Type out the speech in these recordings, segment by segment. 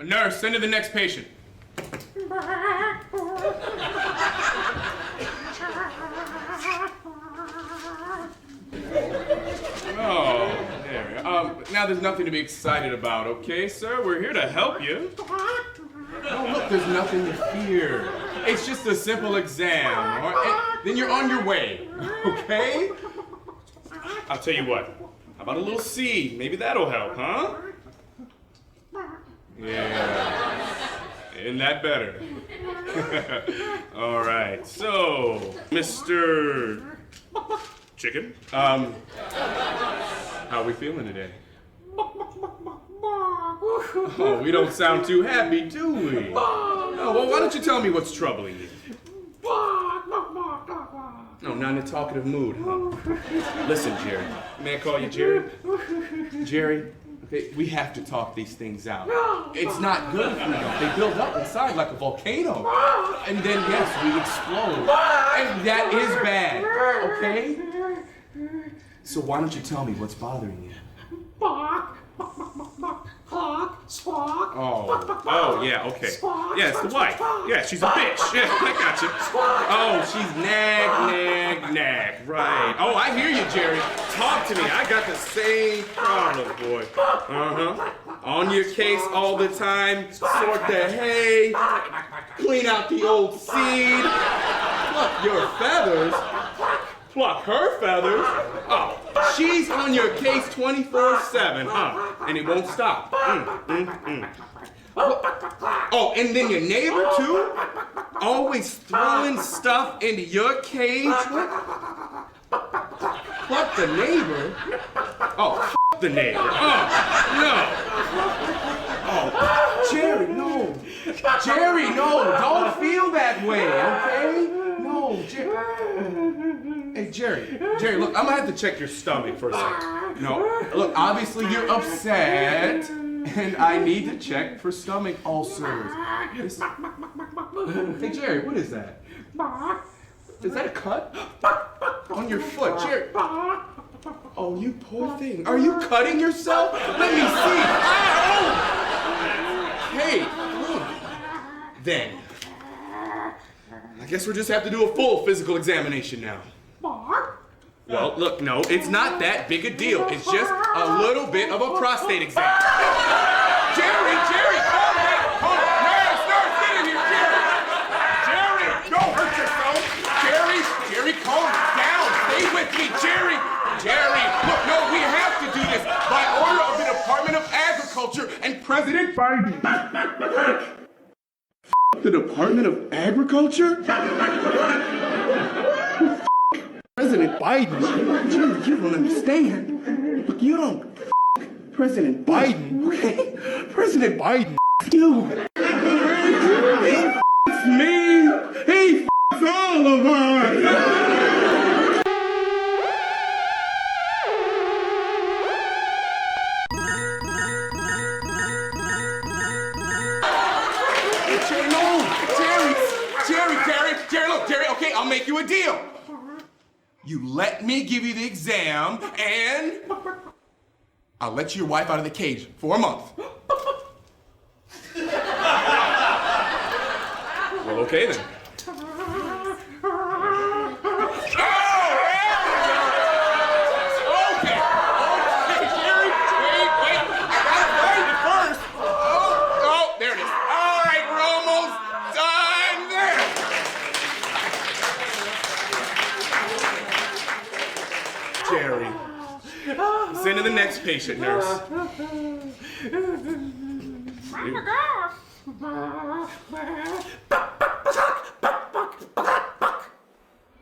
Nurse, send to the next patient. Oh, there. Now there's nothing to be excited about, okay, sir? We're here to help you. Oh, look, there's nothing to fear. It's just a simple exam, all right? Then you're on your way, okay? I'll tell you what. How about a little seed? Maybe that'll help, huh? Yeah. Isn't that better? All right, so, Mr. Chicken, how are we feeling today? Oh, we don't sound too happy, do we? Oh, well, why don't you tell me what's troubling you? No, not in a talkative mood, huh? Listen, Jerry. May I call you Jerry? Jerry, okay, we have to talk these things out. It's not good for you. They build up inside like a volcano. And then, yes, we explode. And that is bad, okay? So why don't you tell me what's bothering you? Oh, yeah, okay. Yeah, it's the wife. Yeah, she's a bitch. Yeah, I got you. Oh, she's nag. Right. Oh, I hear you, Jerry. Talk to me. I got the same problem, boy. Uh-huh. On your case all the time. Sort the hay. Clean out the old seed. Pluck your feathers. Pluck her feathers. Oh, she's on your case 24/7, huh? And it won't stop. Oh, and then your neighbor, too? Always throwing stuff into your cage? Pluck the neighbor? Oh, the neighbor. Oh, no. Oh, Jerry, no. Jerry, no. Don't feel that way, okay? No, Jerry. Hey, Jerry, look, I'm gonna have to check your stomach for a second. No, look, obviously you're upset, and I need to check for stomach ulcers. Hey, Jerry, what is that? Is that a cut? On your foot, Jerry. Oh, you poor thing. Are you cutting yourself? Let me see. Ow! Hey, look. Then, I guess we'll just have to do a full physical examination now. Well, look, no, it's not that big a deal. It's just a little bit of a prostate exam. Jerry, calm down. Nurse, get in here, Jerry. Jerry, don't hurt yourself. Jerry, calm down. Stay with me, Jerry. Look, no, we have to do this by order of the Department of Agriculture and President Biden. The Department of Agriculture? President Biden? You don't understand. Look, you don't. President Biden, okay? President Biden. You. He me. He all of us. Jerry, okay, I'll make you a deal. You let me give you the exam, and I'll let your wife out of the cage for a month. Well, okay then. Jerry. Send to the next patient, nurse.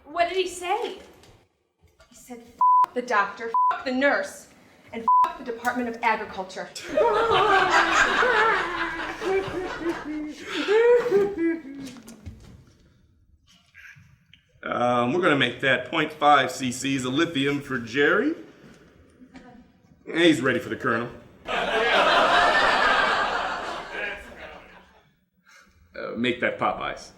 What did he say? He said, F the doctor, F the nurse, and F the Department of Agriculture. We're gonna make that 0.5 cc's of lithium for Jerry. And he's ready for the colonel. Make that Popeyes.